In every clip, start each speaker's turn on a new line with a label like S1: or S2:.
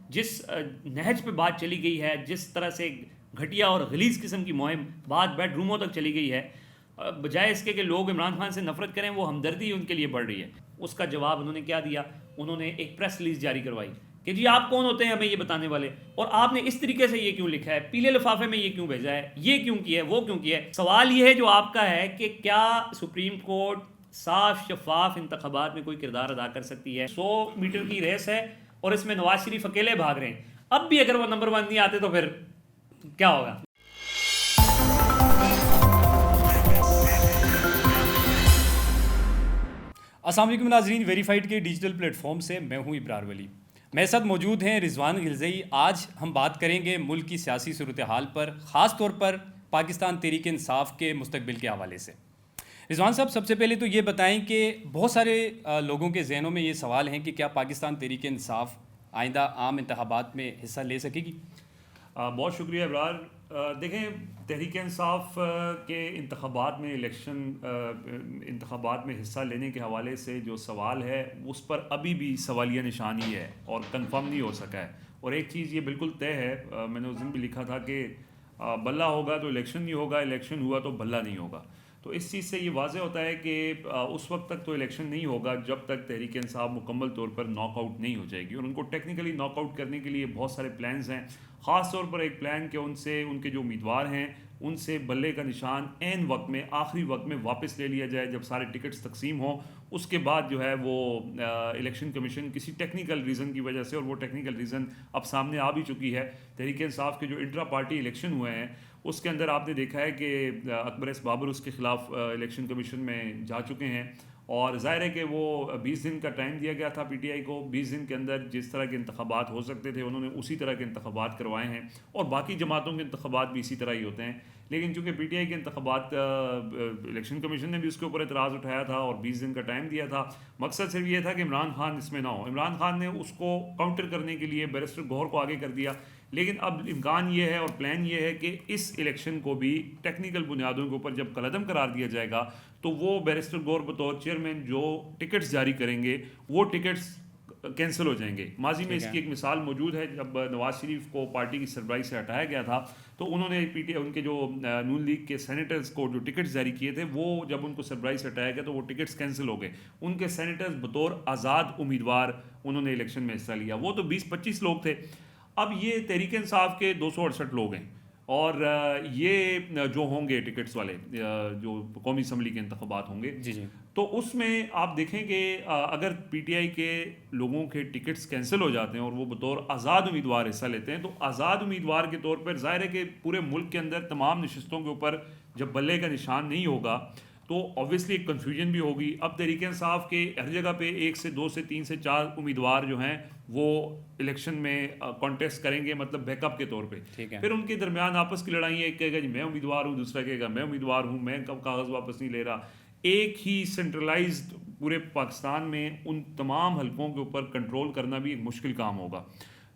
S1: जिस नहज पे बात चली गई है, जिस तरह से घटिया और गलीज़ किस्म की मुहिम बात बेडरूमों तक चली गई है, बजाय इसके कि लोग इमरान खान से नफरत करें, वो हमदर्दी उनके लिए बढ़ रही है। उसका जवाब उन्होंने क्या दिया? उन्होंने एक प्रेस रिलीज़ जारी करवाई कि जी आप कौन होते हैं हमें ये बताने वाले, और आपने इस तरीके से ये क्यों लिखा है, पीले लिफाफे में ये क्यों भेजा है, ये क्यों किया है, वो क्यों किया है। सवाल ये है जो आपका है कि क्या सुप्रीम कोर्ट साफ शफाफ इंतखाबात में कोई किरदार अदा कर सकती है? 100 मीटर की रेस है और इसमें नवाज शरीफ अकेले भाग रहे हैं। अब भी अगर वो नंबर 1 नहीं आते तो फिर क्या होगा?
S2: अस्सलाम वालेकुम नाज़रीन, वेरीफाइड के डिजिटल प्लेटफॉर्म से मैं हूं इब्रार वली। मेरे साथ मौजूद हैं रिजवान गिलज़ई। आज हम बात करेंगे मुल्क की सियासी सूरत हाल पर, ख़ास तौर पर पाकिस्तान तहरीक इंसाफ के मुस्तकबिल के हवाले से। रिजवान साहब, सबसे पहले तो ये बताएं कि बहुत सारे लोगों के जहनों में ये सवाल हैं कि क्या पाकिस्तान तहरीक इंसाफ आइंदा आम इंतखाबात में हिस्सा ले सकेगी?
S3: बहुत शुक्रिया इब्रार। देखें, तहरीक इंसाफ के इंतखाबात में इंतखाबात में हिस्सा लेने के हवाले से जो सवाल है उस पर अभी भी सवालिया निशानी है और कंफर्म नहीं हो सका है। और एक चीज़ ये बिल्कुल तय है, मैंने उस दिन भी लिखा था कि बल्ला होगा तो इलेक्शन नहीं होगा, इलेक्शन हुआ तो बल्ला नहीं होगा। तो इस चीज़ से ये वाज़ेह होता है कि उस वक्त तक तो इलेक्शन नहीं होगा जब तक तहरीक इंसाफ मुकम्मल तौर पर नॉकआउट नहीं हो जाएगी। और उनको टेक्निकली नॉकआउट करने के लिए बहुत सारे प्लान्स हैं। ख़ास तौर पर एक प्लान कि उनसे उनके जो उम्मीदवार हैं उनसे बल्ले का निशान ऐन वक्त में, आखिरी वक्त में वापस ले लिया जाए जब सारे टिकट्स तकसीम हों। उसके बाद जो है वो इलेक्शन कमीशन किसी टेक्निकल रीज़न की वजह से, और वो टेक्निकल रीज़न अब सामने आ भी चुकी है, तहरीक इंसाफ के जो इंट्रा पार्टी इलेक्शन हुए हैं उसके अंदर आपने देखा है कि अकबर एस बाबर उसके ख़िलाफ़ इलेक्शन कमीशन में जा चुके हैं। और ज़ाहिर है कि वो 20 दिन का टाइम दिया गया था पीटीआई को। 20 दिन के अंदर जिस तरह के इंतखाबात हो सकते थे उन्होंने उसी तरह के इंतखाबात करवाए हैं, और बाकी जमातों के इंतखाबात भी इसी तरह ही होते हैं। लेकिन चूँकि पीटीआई के इंतखाबात इलेक्शन कमीशन ने भी उसके ऊपर एतराज़ उठाया था और 20 दिन का टाइम दिया था। मकसद सिर्फ ये था कि इमरान खान इसमें ना हो। इमरान खान ने उसको काउंटर करने के लिए बैरिस्टर गौहर को आगे कर दिया। लेकिन अब इम्कान ये है और प्लान ये है कि इस इलेक्शन को भी टेक्निकल बुनियादों के ऊपर जब कलअदम करार दिया जाएगा तो वो बैरिस्टर गौर बतौर चेयरमैन जो टिकट्स जारी करेंगे वो टिकट्स कैंसिल हो जाएंगे। माजी में इसकी एक मिसाल मौजूद है, जब नवाज शरीफ को पार्टी की सरबराही से हटाया गया था तो उन्होंने पीटीआई उनके जो नून लीग के सेनेटर्स को जो टिकट्स जारी किए थे, वो जब उनको सरबराही से हटाया गया तो वो टिकट्स कैंसिल हो गए। उनके सेनेटर्स बतौर आज़ाद उम्मीदवार उन्होंने इलेक्शन में हिस्सा लिया। वो तो 20-25 लोग थे। अब ये तहरीक इंसाफ के 268 लोग हैं, और ये जो होंगे टिकट्स वाले जो कौमी असम्बली के इंतखाबात होंगे
S2: जी जी।
S3: तो उसमें आप देखें कि अगर पीटीआई के लोगों के टिकट्स कैंसिल हो जाते हैं और वो बतौर आज़ाद उम्मीदवार हिस्सा लेते हैं, तो आज़ाद उम्मीदवार के तौर पर ज़ाहिर है कि पूरे मुल्क के अंदर तमाम नशस्तों के ऊपर जब बल्ले का निशान नहीं होगा तो ऑब्वियसली एक कन्फ्यूजन भी होगी। अब तहरीक इंसाफ के हर जगह पे 1 से 2 से 3 से 4 उम्मीदवार जो हैं वो इलेक्शन में कॉन्टेस्ट करेंगे, मतलब बैकअप के तौर पे।
S2: ठीक है।
S3: फिर उनके दरमियान आपस की लड़ाई है, एक कहेगा जी मैं उम्मीदवार हूँ, दूसरा कहेगा मैं उम्मीदवार हूँ, मैं कब कागज़ वापस नहीं ले रहा। एक ही सेंट्रलाइज्ड पूरे पाकिस्तान में उन तमाम हलकों के ऊपर कंट्रोल करना भी एक मुश्किल काम होगा।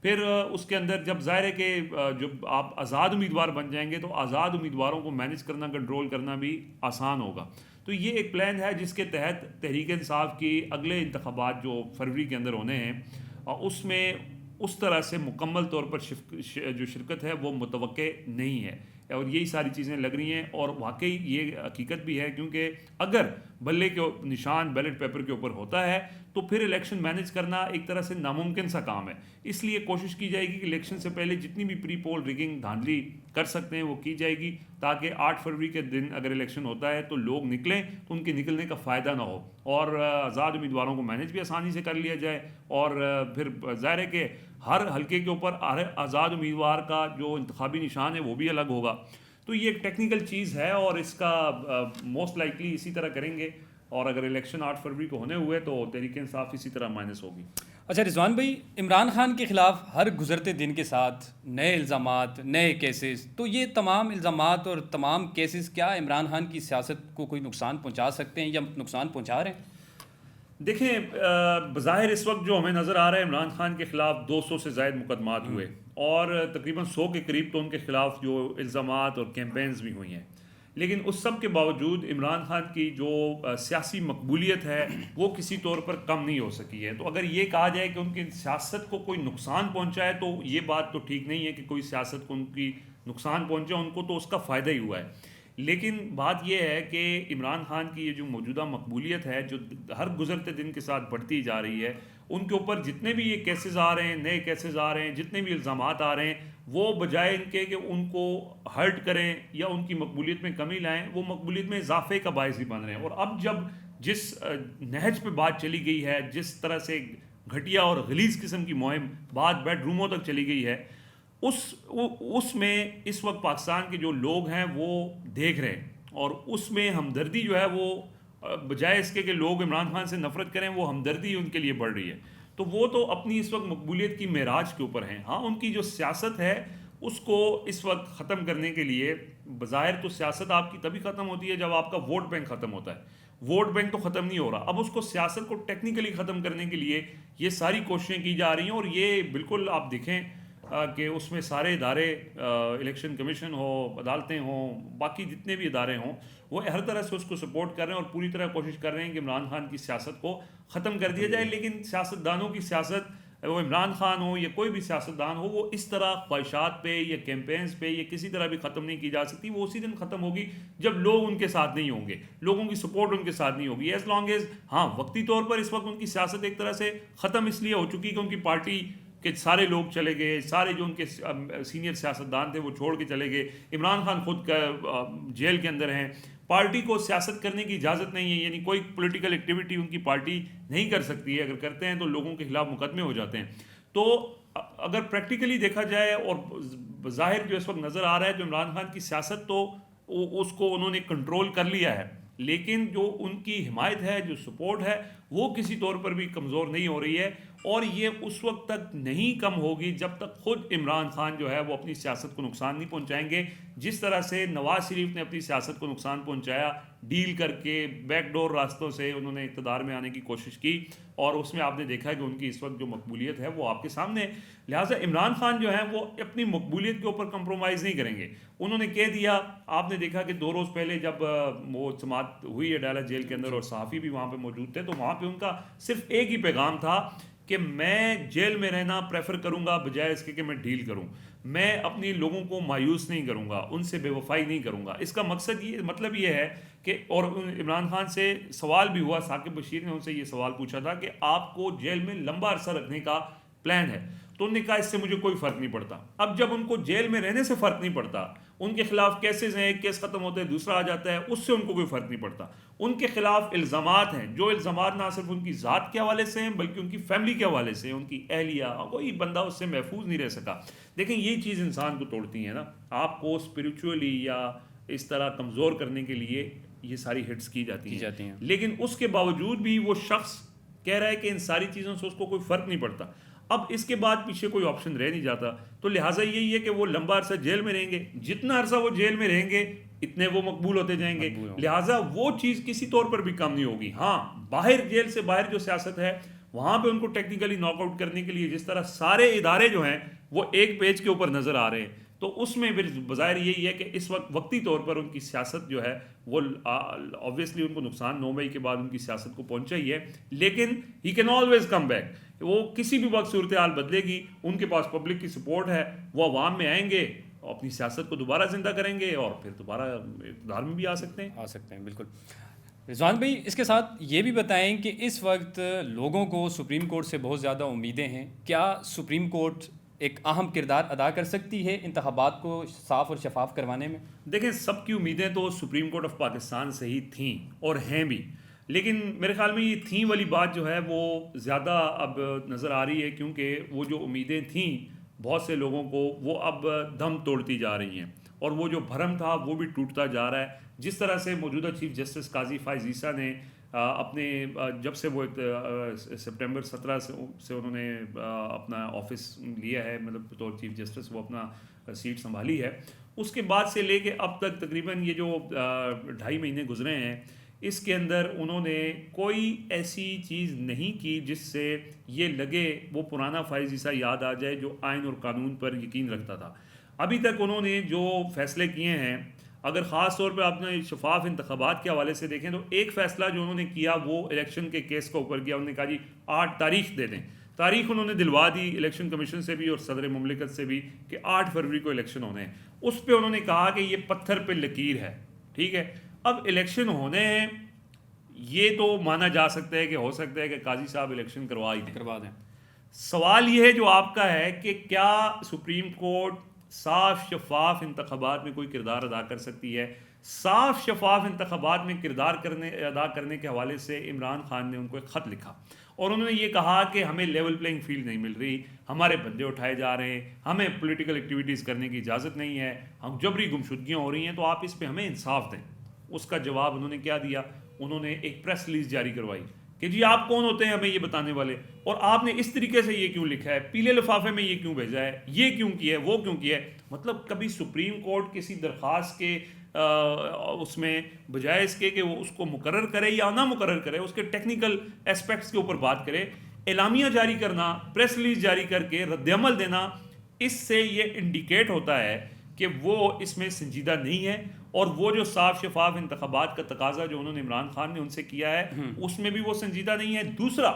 S3: फिर उसके अंदर जब ज़ाहिर है कि जब आप आज़ाद उम्मीदवार बन जाएंगे तो आज़ाद उम्मीदवारों को मैनेज करना, कंट्रोल करना भी आसान होगा। तो ये एक प्लान है जिसके तहत तहरीक इंसाफ की अगले इंतखाबात जो फरवरी के अंदर होने हैं उसमें उस तरह से मुकम्मल तौर पर जो शिरकत है वो मुतवक्के नहीं है, और यही सारी चीज़ें लग रही हैं। और वाकई ये हकीकत भी है, क्योंकि अगर बल्ले के निशान बैलेट पेपर के ऊपर होता है तो फिर इलेक्शन मैनेज करना एक तरह से नामुमकिन सा काम है। इसलिए कोशिश की जाएगी कि इलेक्शन से पहले जितनी भी प्री पोल रिगिंग धांधली कर सकते हैं वो की जाएगी, ताकि 8 फरवरी के दिन अगर इलेक्शन होता है तो लोग निकलें तो उनके निकलने का फ़ायदा ना हो, और आज़ाद उम्मीदवारों को मैनेज भी आसानी से कर लिया जाए। और फिर ज़ाहिर है कि हर हल्के के ऊपर हर आज़ाद उम्मीदवार का जो इंतखाबी निशान है वो भी अलग होगा। तो ये एक टेक्निकल चीज़ है और इसका मोस्ट लाइकली इसी तरह करेंगे, और अगर इलेक्शन 8 फरवरी को होने हुए तो तहरीक इंसाफ इसी तरह माइनस होगी।
S2: अच्छा रिजवान भाई, इमरान खान के ख़िलाफ़ हर गुजरते दिन के साथ नए इल्ज़ामात, नए केसेस, तो ये तमाम इल्ज़ामात और तमाम केसेस क्या इमरान खान की सियासत को कोई नुकसान पहुंचा सकते हैं या नुकसान पहुंचा रहे हैं?
S3: देखें, बज़ाहिर इस वक्त जो हमें नज़र आ रहा है, इमरान खान के ख़िलाफ़ 200 से ज़ायद मुकदमात हुए और तकरीबन 100 के करीब तो उनके ख़िलाफ़ जो इल्ज़ामात और कैंपेन्स भी हुई हैं। लेकिन उस सब के बावजूद इमरान खान की जो सियासी मकबूलियत है वो किसी तौर पर कम नहीं हो सकी है। तो अगर ये कहा जाए कि उनकी सियासत को कोई नुकसान पहुंचा है तो ये बात तो ठीक नहीं है कि कोई सियासत को उनकी नुकसान पहुंचा, उनको तो उसका फ़ायदा ही हुआ है। लेकिन बात यह है कि इमरान खान की ये जो मौजूदा मकबूलियत है जो हर गुजरते दिन के साथ बढ़ती जा रही है, उनके ऊपर जितने भी ये केसेस आ रहे हैं, नए केसेस आ रहे हैं, जितने भी इल्ज़ामात आ रहे हैं, वो बजाय इनके कि उनको हर्ट करें या उनकी मकबूलियत में कमी लाएं, वो मकबूलियत में इजाफे का बायस ही बन रहे हैं। और अब जब जिस नहज पे बात चली गई है, जिस तरह से घटिया और गलीज़ किस्म की मुहिम बात बेडरूमों तक चली गई है, उसमें इस वक्त पाकिस्तान के जो लोग हैं वो देख रहे हैं और उसमें हमदर्दी जो है वो बजाय इसके कि लोग इमरान खान से नफरत करें, वो हमदर्दी उनके लिए बढ़ रही है। तो वो तो अपनी इस वक्त मकबूलियत की मेराज के ऊपर हैं। हाँ, उनकी जो सियासत है उसको इस वक्त ख़त्म करने के लिए बज़ाहिर तो सियासत आपकी तभी ख़त्म होती है जब आपका वोट बैंक ख़त्म होता है। वोट बैंक तो ख़त्म नहीं हो रहा, अब उसको सियासत को टेक्निकली ख़त्म करने के लिए ये सारी कोशिशें की जा रही हैं। और ये बिल्कुल आप देखें कि उसमें सारे इदारे, इलेक्शन कमीशन हो, अदालतें हों, बाकी जितने भी इदारे हों, वो हर तरह से उसको सपोर्ट कर रहे हैं और पूरी तरह कोशिश कर रहे हैं कि इमरान खान की सियासत को ख़त्म कर दिया जाए। लेकिन सियासतदानों की सियासत, वो इमरान खान हो या कोई भी सियासतदान हो, वो इस तरह ख्वाहिशात पे या कैंपेन्स पे या किसी तरह भी ख़त्म नहीं की जा सकती। वो उसी दिन ख़त्म होगी जब लोग उनके साथ नहीं होंगे, लोगों की सपोर्ट उनके साथ नहीं होगी। एज़ लॉन्ग एज़, हाँ, वक्ती तौर पर इस वक्त उनकी सियासत एक तरह से ख़त्म इसलिए हो चुकी कि उनकी पार्टी कि सारे लोग चले गए, सारे जो उनके सीनियर सियासतदान थे वो छोड़ के चले गए। इमरान खान खुद जेल के अंदर हैं, पार्टी को सियासत करने की इजाज़त नहीं है, यानी कोई पॉलिटिकल एक्टिविटी उनकी पार्टी नहीं कर सकती है। अगर करते हैं तो लोगों के खिलाफ मुकदमे हो जाते हैं। तो अगर प्रैक्टिकली देखा जाए और ज़ाहिर जो इस वक्त नज़र आ रहा है, तो इमरान खान की सियासत तो उसको उन्होंने कंट्रोल कर लिया है, लेकिन जो उनकी हिमायत है, जो सपोर्ट है, वो किसी तौर पर भी कमज़ोर नहीं हो रही है। और ये उस वक्त तक नहीं कम होगी जब तक खुद इमरान खान जो है वो अपनी सियासत को नुकसान नहीं पहुंचाएंगे। जिस तरह से नवाज शरीफ ने अपनी सियासत को नुकसान पहुंचाया, डील करके बैकडोर रास्तों से उन्होंने इक़्तिदार में आने की कोशिश की, और उसमें आपने देखा कि उनकी इस वक्त जो मकबूलियत है वो आपके सामने है। लिहाजा इमरान खान जो है वो अपनी मकबूलियत के ऊपर कंप्रोमाइज़ नहीं करेंगे। उन्होंने कह दिया, आपने देखा कि 2 रोज़ पहले जब वो समात हुई है डाला जेल के अंदर और सहाफ़ी भी वहाँ पर मौजूद थे, तो वहाँ पर उनका सिर्फ एक ही पैगाम था कि मैं जेल में रहना प्रेफर करूंगा बजाय इसके कि मैं डील करूं। मैं अपनी लोगों को मायूस नहीं करूंगा, उनसे बेवफाई नहीं करूंगा। इसका मकसद ये, मतलब ये है कि, और इमरान खान से सवाल भी हुआ, साकिब बशीर ने उनसे ये सवाल पूछा था कि आपको जेल में लंबा अरसा रखने का प्लान है, तो उन्होंने कहा इससे मुझे कोई फ़र्क नहीं पड़ता। अब जब उनको जेल में रहने से फ़र्क नहीं पड़ता, उनके खिलाफ केसेस हैं, एक केस ख़त्म होता है दूसरा आ जाता है, उससे उनको कोई फ़र्क नहीं पड़ता। उनके खिलाफ इल्ज़ामात हैं, जो इल्ज़ामात ना सिर्फ उनकी ज़ात के हवाले से हैं बल्कि उनकी फैमिली के हवाले से, उनकी अहलिया, कोई बंदा उससे महफूज नहीं रह सका। देखें, ये चीज़ इंसान को तोड़ती है ना। आपको स्पिरिचुअली या इस तरह कमज़ोर करने के लिए ये सारी हिट्स की जाती हैं। लेकिन उसके बावजूद भी वो शख्स कह रहा है कि इन सारी चीज़ों से उसको कोई फ़र्क नहीं पड़ता। अब इसके बाद पीछे कोई ऑप्शन रह नहीं जाता, तो लिहाजा यही है कि वो लंबा अरसा जेल में रहेंगे। जितना अरसा वो जेल में रहेंगे इतने वो मकबूल होते जाएंगे, लिहाजा वो चीज़ किसी तौर पर भी कम नहीं होगी। हाँ, बाहर जेल से बाहर जो सियासत है वहाँ पे उनको टेक्निकली नॉकआउट करने के लिए जिस तरह सारे इदारे जो हैं वो एक पेज के ऊपर नज़र आ रहे हैं, तो उसमें फिर बाज़ाहिर यही है कि इस वक्त वक्ती तौर पर उनकी सियासत जो है वो ऑब्वियसली उनको नुकसान 9 मई के बाद उनकी सियासत को पहुंचा ही है, लेकिन he can always come back. वो किसी भी वक्त सूरत हाल बदलेगी, उनके पास पब्लिक की सपोर्ट है, वो अवाम में आएंगे, अपनी सियासत को दोबारा ज़िंदा करेंगे और फिर दोबारा इक़्तिदार में भी आ सकते हैं।
S2: बिल्कुल। रिजवान भाई, इसके साथ ये भी बताएं कि इस वक्त लोगों को सुप्रीम कोर्ट से बहुत ज़्यादा उम्मीदें हैं। क्या सुप्रीम कोर्ट एक अहम किरदार अदा कर सकती है इंतखाबात को साफ़ और शफाफ करवाने में?
S3: देखें, सबकी उम्मीदें तो सुप्रीम कोर्ट ऑफ पाकिस्तान से ही थीं और हैं भी, लेकिन मेरे ख्याल में ये थी वाली बात जो है वो ज़्यादा अब नज़र आ रही है, क्योंकि वो जो उम्मीदें थीं बहुत से लोगों को, वो अब दम तोड़ती जा रही हैं और वो जो भरम था वो भी टूटता जा रहा है। जिस तरह से मौजूदा चीफ जस्टिस काजी फ़ाइज़ ईसा ने अपने जब से वो सितंबर 17 से उन्होंने अपना ऑफिस लिया है, मतलब बतौर चीफ जस्टिस वो अपना सीट संभाली है, उसके बाद से लेके अब तक तकरीबन ये जो 2.5 महीने गुजरे हैं, इसके अंदर उन्होंने कोई ऐसी चीज़ नहीं की जिससे ये लगे वो पुराना फ़ाइज़ ईसा याद आ जाए जो आइन और कानून पर यकीन रखता था। अभी तक उन्होंने जो फ़ैसले किए हैं अगर ख़ास तौर पे आपने शफाफ इंतखाबात के हवाले से देखें तो एक फ़ैसला जो उन्होंने किया वो इलेक्शन के केस का ऊपर किया। उन्होंने कहा जी 8 तारीख दे दें। तारीख उन्होंने दिलवा दी इलेक्शन कमीशन से भी और सदर मुमलिकत से भी कि 8 फरवरी को इलेक्शन होने हैं। उस पर उन्होंने कहा कि ये पत्थर पे लकीर है, ठीक है। अब इलेक्शन होने हैं, ये तो माना जा सकता है कि हो सकता है कि काजी साहब इलेक्शन करवा ही दें। सवाल ये है जो आपका है कि क्या सुप्रीम कोर्ट साफ शफाफ इंतखाबात में कोई किरदार अदा कर सकती है? साफ शफाफ इंतखाबात में किरदार अदा करने के हवाले से इमरान खान ने उनको एक ख़त लिखा और उन्होंने ये कहा कि हमें लेवल प्लेइंग फील्ड नहीं मिल रही, हमारे बंदे उठाए जा रहे हैं, हमें पॉलिटिकल एक्टिविटीज़ करने की इजाज़त नहीं है, हम जबरी गुमशुदगियाँ हो रही हैं, तो आप इस पर हमें इंसाफ दें। उसका जवाब उन्होंने क्या दिया? उन्होंने एक प्रेस रिलीज जारी करवाई कि जी आप कौन होते हैं हमें ये बताने वाले, और आपने इस तरीके से ये क्यों लिखा है, पीले लिफाफे में ये क्यों भेजा है, ये क्यों किया है, वो क्यों किया है। मतलब कभी सुप्रीम कोर्ट किसी दरख्वास्त के उसमें बजाय इसके कि वो उसको मुकर्रर करे या ना मुकर्रर करे, उसके टेक्निकल एस्पेक्ट्स के ऊपर बात करे, एलामिया जारी करना, प्रेस रिलीज जारी करके रद्दअमल देना, इससे ये इंडिकेट होता है कि वो इसमें संजीदा नहीं है। और वो जो साफ शफाफ इंतखाबात का तकाजा जो उन्होंने इमरान खान ने उनसे किया है उसमें भी वो संजीदा नहीं है। दूसरा,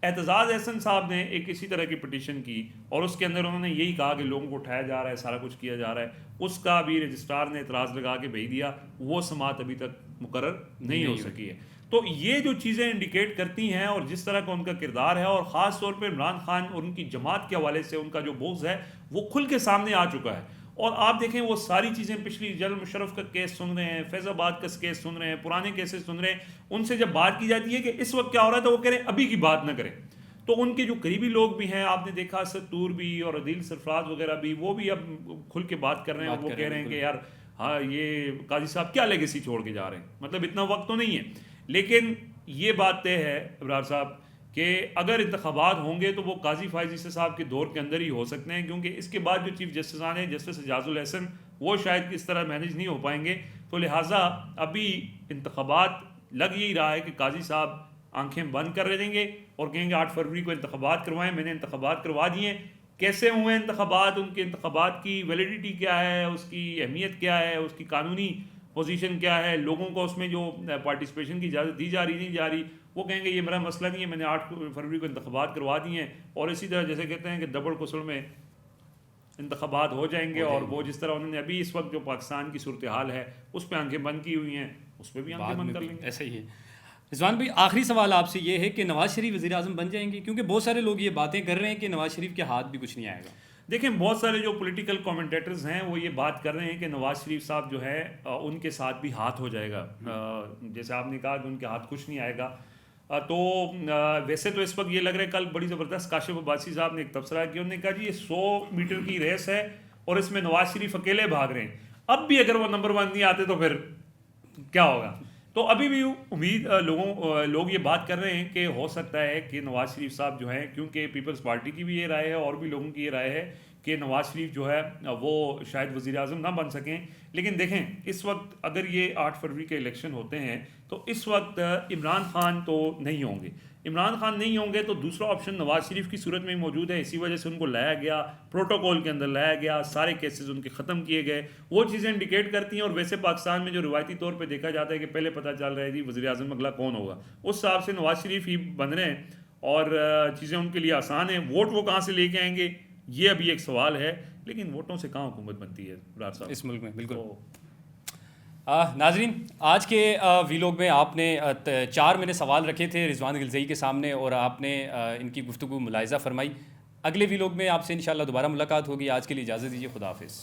S3: एतजाज़ एहसन साहब ने एक इसी तरह की पिटीशन की और उसके अंदर उन्होंने यही कहा कि लोगों को उठाया जा रहा है, सारा कुछ किया जा रहा है, उसका भी रजिस्ट्रार ने एतराज़ लगा के भेज दिया, वो समात अभी तक मुकर्रर नहीं हो सकी है। तो ये जो चीज़ें इंडिकेट करती हैं और जिस तरह का उनका किरदार है, और ख़ास तौर पर इमरान खान और उनकी जमात के हवाले से उनका जो बोझ है वो खुल के सामने आ चुका है। और आप देखें वो सारी चीज़ें, पिछली जनरल मुशर्रफ का केस सुन रहे हैं, फैज़ाबाद का केस सुन रहे हैं, पुराने केसेस सुन रहे हैं, उनसे जब बात की जाती है कि इस वक्त क्या हो रहा है तो वो कह रहे हैं अभी की बात ना करें। तो उनके जो करीबी लोग भी हैं, आपने देखा सत्तूर भी और अदील सरफराज वगैरह भी, वो भी अब खुल के बात कर रहे हैं। वो कह रहे हैं कि यार हाँ ये काजी साहब क्या लेगेसी छोड़ के जा रहे हैं, मतलब इतना वक्त तो नहीं है। लेकिन ये बात तय है इब्रार साहब कि अगर इंतखाबात होंगे तो वो काजी फ़ायज़ ईसा साहब के दौर के अंदर ही हो सकते हैं, क्योंकि इसके बाद जो चीफ़ जस्टिस आने जस्टिस एजाजुल हसन वो शायद इस तरह मैनेज नहीं हो पाएंगे। तो लिहाजा अभी इंतखाबात लग यही रहा है कि काजी साहब आंखें बंद कर देंगे और कहेंगे 8 फरवरी को इंतखाबात करवाएं, मैंने इंतखाबात करवा दिए। कैसे हुए इंतखाबात, उनके इंतखाबात की वैलिडिटी क्या है, उसकी अहमियत क्या है, उसकी कानूनी पोजीशन क्या है, लोगों को उसमें जो पार्टिसिपेशन की इजाज़त दी जा रही नहीं जा रही, वो कहेंगे ये मेरा मसला नहीं है, मैंने 8 फरवरी को इंतखाबात करवा दिए हैं। और इसी तरह जैसे कहते हैं कि दबड़ कुसड़ में इंतखाबात हो जाएंगे और वो जिस तरह उन्होंने अभी इस वक्त जो पाकिस्तान की सूरत हाल है उस पर आंखें बंद की हुई हैं, उस पर भी आंखें बंद कर लेंगे।
S2: ऐसा ही है। रिजवान भाई, आखिरी सवाल आपसे ये है कि नवाज शरीफ वज़ीर आज़म बन जाएंगे, क्योंकि बहुत सारे लोग ये बातें कर रहे हैं कि नवाज शरीफ के हाथ भी कुछ नहीं आएगा।
S3: देखें, बहुत सारे जो पॉलिटिकल कमेंटेटर्स हैं वो ये बात कर रहे हैं कि नवाज शरीफ साहब जो है उनके साथ भी हाथ हो जाएगा। जैसे आपने कहा कि उनके हाथ कुछ नहीं आएगा, तो वैसे तो इस वक्त ये लग रहा है, कल बड़ी ज़बरदस्त काशिफ अब्बासी साहब ने एक तबसरा किया, उन्होंने कहा जी ये 100 मीटर की रेस है और इसमें नवाज शरीफ अकेले भाग रहे हैं, अब भी अगर वो नंबर 1 नहीं आते तो फिर क्या होगा। तो अभी भी उम्मीद लोग ये बात कर रहे हैं कि हो सकता है कि नवाज शरीफ साहब जो हैं, क्योंकि पीपल्स पार्टी की भी ये राय है और भी लोगों की ये राय है कि नवाज शरीफ जो है वो शायद वज़ीर आज़म ना बन सकें। लेकिन देखें, इस वक्त अगर ये 8 फरवरी के इलेक्शन होते हैं तो इस वक्त इमरान खान तो नहीं होंगे। इमरान खान नहीं होंगे तो दूसरा ऑप्शन नवाज शरीफ की सूरत में मौजूद है, इसी वजह से उनको लाया गया, प्रोटोकॉल के अंदर लाया गया, सारे केसेस उनके ख़त्म किए गए। वो चीज़ें इंडिकेट करती हैं। और वैसे पाकिस्तान में जो रिवायती तौर पे देखा जाता है कि पहले पता चल रहा है जी वज़ीर आज़म अगला कौन होगा, उस हिसाब से नवाज शरीफ ही बन रहे हैं और चीज़ें उनके लिए आसान हैं। वोट वो कहाँ से लेके आएंगे ये अभी एक सवाल है, लेकिन वोटों से कहाँ हुकूमत बनती है इब्रार साहब
S2: इस मुल्क में। बिल्कुल। नाजरीन, आज के वीलॉग में आपने 4 मैंने सवाल रखे थे रिजवान गिलज़ई के सामने और आपने इनकी गुफ्तगू मुलाहिज़ा फरमाई। अगले वीलॉग में आपसे इंशाल्लाह दोबारा मुलाकात होगी। आज के लिए इजाज़त दीजिए। खुदा हाफिज़।